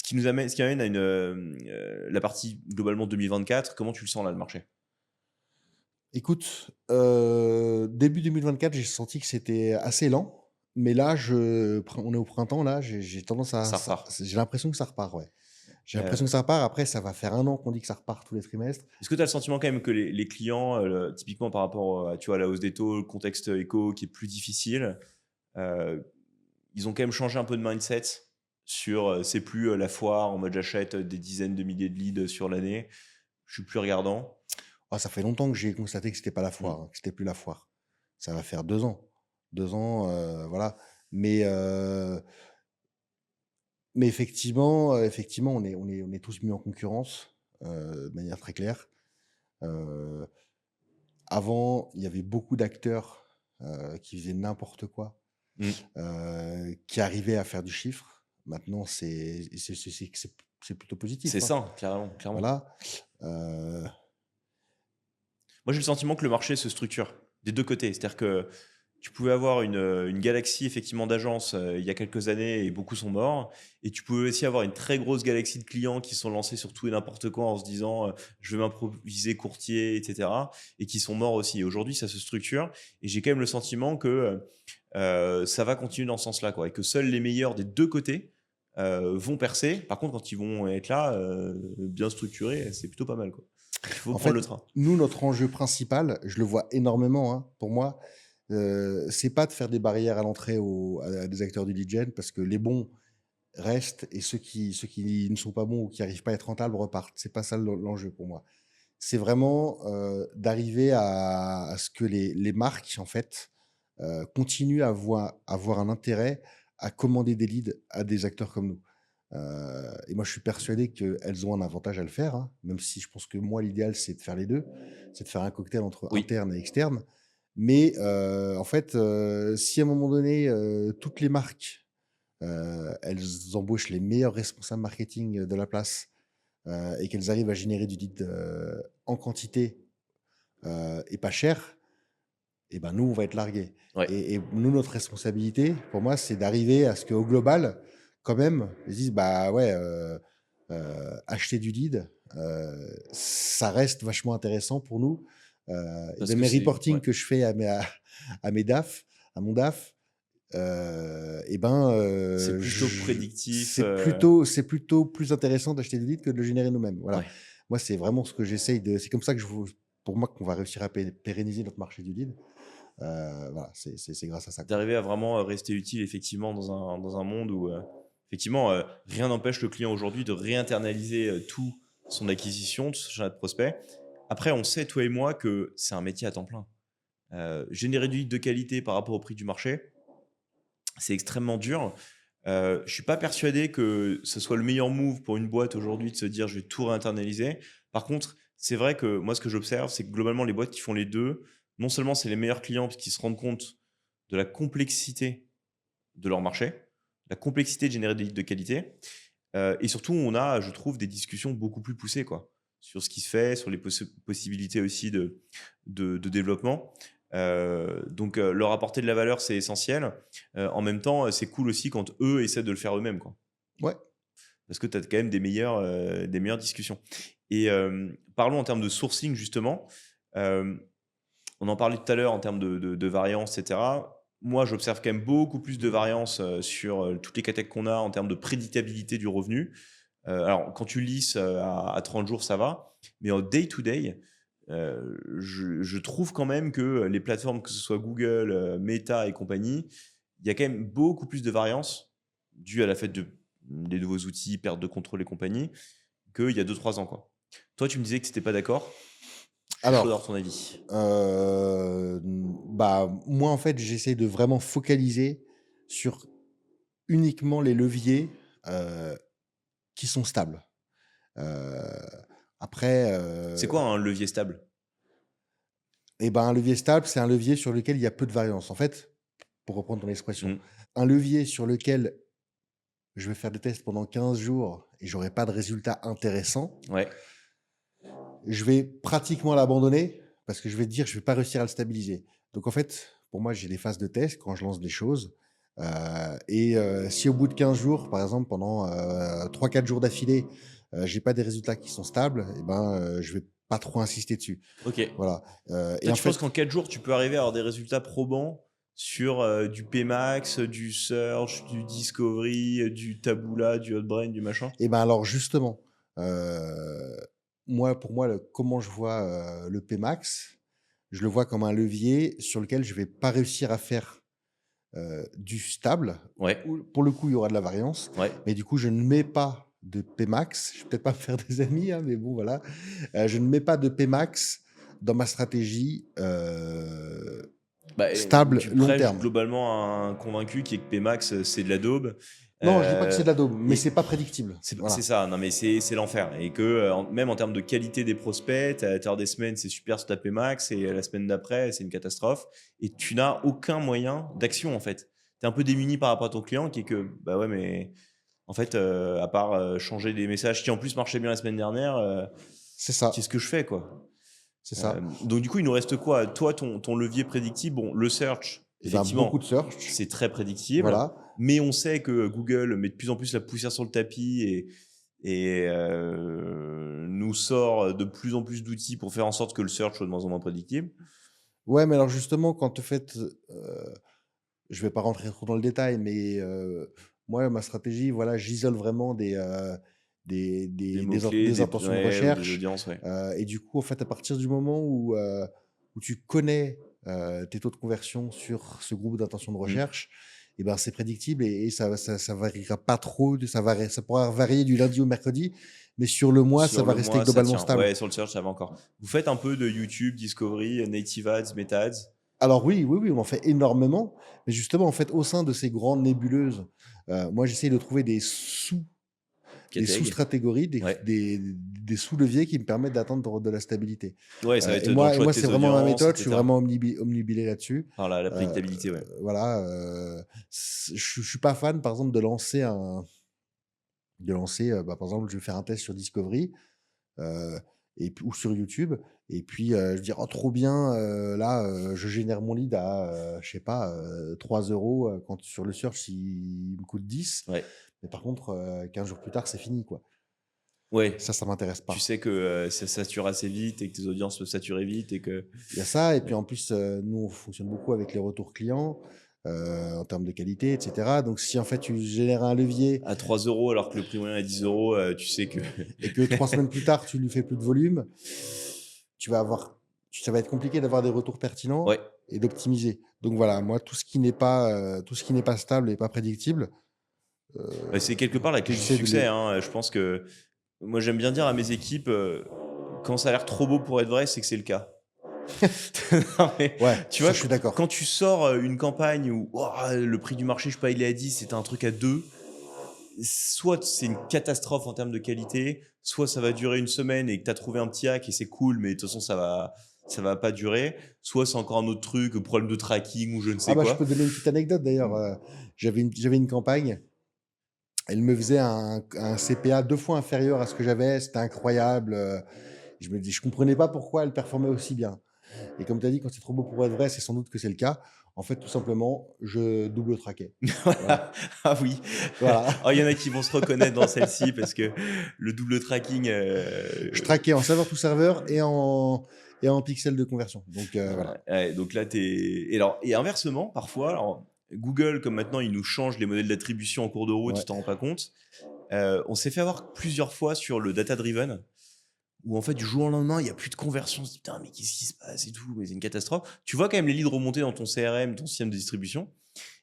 Ce qui amène à la partie globalement 2024. Comment tu le sens là, le marché? Écoute, début 2024, j'ai senti que c'était assez lent, mais là, on est au printemps là, j'ai tendance à Ça repart. j'ai l'impression que ça repart, ouais. J'ai l'impression que Heu, ça repart. Après, ça va faire 1 an qu'on dit que ça repart tous les trimestres. Est-ce que tu as le sentiment quand même que les clients, typiquement par rapport à, tu vois, la hausse des taux, le contexte éco qui est plus difficile, heu, ils ont quand même changé un peu de mindset sur, c'est plus, la foire en mode j'achète des dizaines de milliers de leads sur l'année, je suis plus regardant? Ah, ça fait longtemps que j'ai constaté que c'était pas la Mmh. foire, hein, que c'était plus la foire. Ça va faire 2 ans. 2 ans, voilà. Mais heu, mais effectivement, on est tous mis en concurrence, de manière très claire. Heu, Avant, il y avait beaucoup d'acteurs, qui faisaient n'importe quoi, Mmh. qui arrivaient à faire du chiffre. Maintenant, c'est plutôt C'est positif, hein. sain, carrément, clairement. Voilà. Heu, Moi, j'ai le sentiment que le marché se structure des 2 côtés. C'est-à-dire que tu pouvais avoir une galaxie effectivement d'agences, il y a quelques années et beaucoup sont morts, et tu pouvais aussi avoir une très grosse galaxie de clients qui sont lancés sur tout et n'importe quoi en se disant, «Je vais m'improviser courtier» et cetera, et qui sont morts aussi. Et aujourd'hui, ça se structure et j'ai quand même le sentiment que, ça va continuer dans ce sens-là, quoi, et que seuls les meilleurs des 2 côtés, vont percer. Par contre, quand ils vont être là, bien structurés, c'est plutôt pas mal, quoi. Donc il faut En prendre fait, le train. nous, notre enjeu principal, je le vois énormément, hein, pour moi, c'est pas de faire des barrières à l'entrée à des acteurs du lead gen parce que les bons restent et ceux qui ne sont pas bons ou qui arrivent pas à être rentables repartent. C'est pas ça l'enjeu pour moi. C'est vraiment, d'arriver à ce que les marques, en fait, continuent à avoir un intérêt à commander des leads à des acteurs comme nous. Et moi, je suis persuadé qu'elles ont un avantage à le faire, hein, même si je pense que moi, l'idéal, c'est de faire les 2, c'est de faire un cocktail entre Oui, interne et externe. Mais, en fait, si à un moment donné, toutes les marques, elles embauchent les meilleurs responsables marketing de la place, et qu'elles arrivent à générer du lead, en quantité, et pas cher, et ben, nous, on va être largués. ouais. Et nous, notre responsabilité, pour moi, c'est d'arriver à ce qu'au global, quand même, ils se disent: «Bah, ouais, acheter du lead, ça reste vachement intéressant pour nous». Et Parce dans que mes c'est reportings ouais. que je fais à mes DAF, à mon DAF, et ben, C'est plutôt je prédictif, c'est plutôt plus intéressant d'acheter du lead que de le générer nous-mêmes. Voilà. ouais. Moi, c'est vraiment ce que j'essaye de c'est comme ça que pour moi qu'on va réussir à pérenniser notre marché du lead. Voilà, c'est grâce à ça, quoi. D'arriver à vraiment, rester utile effectivement dans un monde où, effectivement, rien n'empêche le client aujourd'hui de réinternaliser, tout son acquisition, tout son achat de prospects. Après, on sait, toi et moi, que c'est un métier à temps plein. Générer du lead de qualité par rapport au prix du marché, c'est extrêmement dur. Je suis pas persuadé que ce soit le meilleur move pour une boîte aujourd'hui de se dire: «Je vais tout réinternaliser». Par contre, c'est vrai que moi, ce que j'observe, c'est que globalement, les boîtes qui font les 2, non seulement c'est les meilleurs clients parce qu'ils se rendent compte de la complexité de leur marché, la complexité de générer des leads de qualité, et surtout, on a, je trouve, des discussions beaucoup plus poussées, quoi, sur ce qui se fait, sur les possibilités aussi de développement. Donc leur apporter de la valeur, c'est essentiel. En même temps, c'est cool aussi quand eux essaient de le faire eux-mêmes, quoi. Ouais. Parce que tu as quand même des meilleures discussions. Et parlons en termes de sourcing justement. Hem, on en parlait tout à l'heure en termes de variance, et cetera. Moi, j'observe quand même beaucoup plus de variance, sur, toutes les catégories qu'on a en termes de prédictabilité du revenu. Alors quand tu lisses, à 30 jours, ça va, mais en day to day, je trouve quand même que les plateformes, que ce soit Google, Meta et compagnie, il y a quand même beaucoup plus de variance due à la fait des nouveaux outils, perte de contrôle et compagnie, qu'il y a 2 3 ans, quoi. Toi, tu me disais que tu étais pas d'accord. Je suis chaud d'avoir Alors, ton avis. bah, moi, en fait, j'essaie de vraiment focaliser sur uniquement les leviers, heu, qui sont stables. Heu, Après, C'est quoi un levier stable? et ben, un levier stable, c'est un levier sur lequel il y a peu de variance. En fait, pour reprendre ton expression, Mmh. un levier sur lequel je vais faire des tests pendant 15 jours et j'aurai pas de résultat intéressant, Ouais. je vais pratiquement l'abandonner parce que je vais dire: «Je vais pas réussir à le stabiliser». Donc en fait, pour moi, j'ai des phases de test quand je lance des choses. Si au bout de 15 jours, par exemple, pendant 3-4 jours d'affilée, j'ai pas des résultats qui sont stables, et ben, je vais pas trop insister dessus. Ok. Voilà. Et Toi, en tu penses fait, qu'en 4 jours, tu peux arriver à avoir des résultats probants sur du Pmax, du Search, du Discovery, du Taboola, du Hotbrain, du machin? et ben alors justement, moi, pour moi, comment je vois le Pmax, je le vois comme un levier sur lequel je vais pas réussir à faire du stable. Ouais, Pour le coup, il y aura de la variance, ouais. mais du coup, je ne mets pas de Pmax. Je vais peut-être pas me faire des amis, hein, mais bon, voilà. Je ne mets pas de Pmax dans ma stratégie Bah, stable tu long prêches terme. globalement à un convaincu qui est que Pmax, c'est de la daube. Non, je dis pas que c'est Euh, de la daube, mais et c'est pas prédictible. c'est Voilà. ça, non mais c'est l'enfer. Et que même en termes de qualité des prospects, t'as des semaines, c'est super sur ta Pmax, et la semaine d'après, c'est une catastrophe. Et tu n'as aucun moyen d'action en fait. Tu es un peu démuni par rapport à ton client qui est que, bah ouais, mais en fait, à part changer des messages qui en plus marchaient bien la semaine dernière, C'est ça. qu'est-ce que je fais quoi? C'est ça. Donc du coup, il nous reste quoi? Toi, ton levier prédictible, bon, le search, Et ben, beaucoup effectivement, de search. c'est très prédictible, Voilà. mais on sait que Google met de plus en plus la poussière sur le tapis et nous sort de plus en plus d'outils pour faire en sorte que le search soit de moins en moins prédictible. Ouais, mais alors justement, quand vous faites, je vais pas rentrer trop dans le détail, mais moi, ma stratégie, voilà, j'isole vraiment Des mots-clés, des intentions de ouais, ou des recherche, audiences, ouais. et du coup, en fait, à partir du moment où tu connais, tes taux de conversion sur ce groupe d'intentions de Mm. recherche, et ben, c'est prédictible et ça variera pas trop, ça pourra varier du lundi au mercredi, mais sur le mois, ça Sur va le rester mois, ça globalement tient. stable. Ouais, sur le search, ça va encore. Vous faites un peu de YouTube, Discovery, Native Ads, Meta Ads? Alors oui, oui, oui, on en fait énormément, mais justement, en fait, au sein de ces grandes nébuleuses, moi, j'essaye de trouver des KTEG? sous-stratégories, Ouais. des sous-leviers qui me permettent d'atteindre de la stabilité. Ouais, ça va être Et dans le moi, choix de c'est tes vraiment ma audiences, méthode. Je suis etc. vraiment omnibilé là-dessus. Par la Euh, prédictabilité, ouais. voilà. Je suis pas fan, par exemple, par exemple, je vais faire un test sur Discovery euh, ou sur YouTube. Et puis, je dis, oh, trop bien, là, je génère mon lead à, je sais pas, 3 euros quand sur le search, il me coûte 10. Ouais. Mais par contre, 15 jours plus tard, c'est fini, quoi. Ouais. Ça m'intéresse Tu pas. sais que ça sature assez vite et que tes audiences peuvent saturer vite et que Il y a ça, et puis en plus, nous, on fonctionne beaucoup avec les retours clients en termes de qualité, etc. Donc, si en fait, tu génères un levier à 3 euros alors que le prix moyen est 10 euros, tu sais que. et que 3 semaines plus tard, tu lui fais plus de volume, tu vas avoir, ça va être compliqué d'avoir des retours pertinents Ouais. et d'optimiser. Donc voilà, moi, tout ce qui n'est pas stable et pas prédictible, Bah, c'est quelque part la clé du j'essaie de succès, les. hein. Je pense que moi j'aime bien dire à mes équipes, quand ça a l'air trop beau pour être vrai, c'est que c'est le cas. Non, mais, Ouais, tu ça, vois, je suis d'accord. quand tu sors une campagne où oh, le prix du marché, je sais pas, il est à 10, c'était un truc à 2, soit c'est une catastrophe en termes de qualité, soit ça va durer une semaine et que tu as trouvé un petit hack et c'est cool, mais de toute façon ça va pas durer, soit c'est encore un autre truc, problème de tracking ou je ne Ah sais bah, je quoi. peux donner une petite anecdote d'ailleurs. J'avais une campagne. Elle me faisait un CPA 2 fois inférieur à ce que j'avais. C'était incroyable. Je comprenais pas pourquoi elle performait aussi bien. Et comme tu as dit, quand c'est trop beau pour être vrai, c'est sans doute que c'est le cas. En fait, tout simplement, je double traquais. Voilà. Ah oui, Voilà. oh, il y en a qui vont se reconnaître dans celle-ci parce que le double tracking, Je traquais en serveur to serveur et en pixels de conversion. Donc voilà. ouais, donc là, et inversement, parfois, alors, Google, comme maintenant, il nous change les modèles d'attribution en cours de route, Ouais. tu t'en rends pas compte. On s'est fait avoir plusieurs fois sur le data-driven, où en fait, du jour au lendemain, il n'y a plus de conversion. On se dit, putain, mais qu'est-ce qui se passe et tout, mais c'est une catastrophe. Tu vois quand même les leads remonter dans ton CRM, ton système de distribution.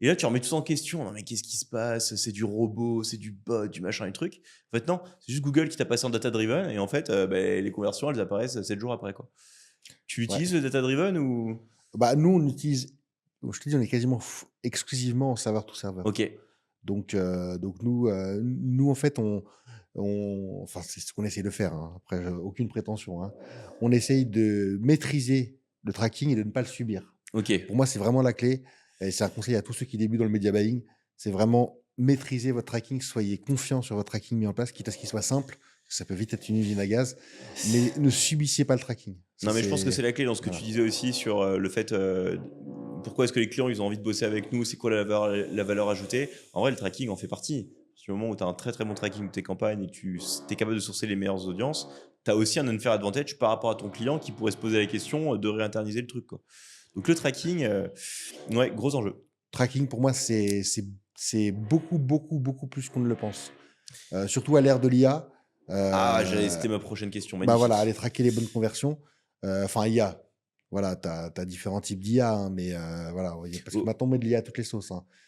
Et là, tu remets tout en question. Non, mais qu'est-ce qui se passe? C'est du robot, c'est du bot, du machin et truc. En fait, non, c'est juste Google qui t'a passé en data-driven. Et en fait, les conversions, elles apparaissent 7 jours après, quoi. Tu Ouais. utilises le data-driven ou? Bah, nous, on utilise, je te dis, on est quasiment exclusivement en serveur to serveur. Ok. Donc nous, en fait, enfin, c'est ce qu'on essaye de faire, hein. Après, aucune prétention, hein. On essaye de maîtriser le tracking et de ne pas le subir. Ok. Pour moi, c'est vraiment la clé. Et c'est un conseil à tous ceux qui débutent dans le media buying. C'est vraiment maîtriser votre tracking. Soyez confiant sur votre tracking mis en place, quitte à ce qu'il soit simple. Ça peut vite être une usine à gaz. Mais ne subissez pas le tracking. Ça, Non, mais je pense que c'est c'est. la clé dans ce que Voilà. tu disais aussi sur le fait pourquoi est-ce que les clients ils ont envie de bosser avec nous, c'est quoi la valeur ajoutée. En vrai, le tracking en fait partie. Du moment où tu as un très très bon tracking de tes campagnes et que tu es capable de sourcer les meilleures audiences, tu as aussi un unfair advantage par rapport à ton client qui pourrait se poser la question de réinterniser le truc, quoi. Donc le tracking, ouais, gros enjeu. Tracking, pour moi, c'est beaucoup, beaucoup, beaucoup plus qu'on ne le pense. Surtout à l'ère de l'IA. Ah, c'était ma prochaine question, Bah voilà, aller magnifique. traquer les bonnes conversions. Enfin, IA. Voilà, tu as différents types d'IA, hein, mais voilà, parce que Oh, maintenant on met de l'IA à toutes les sauces, hein.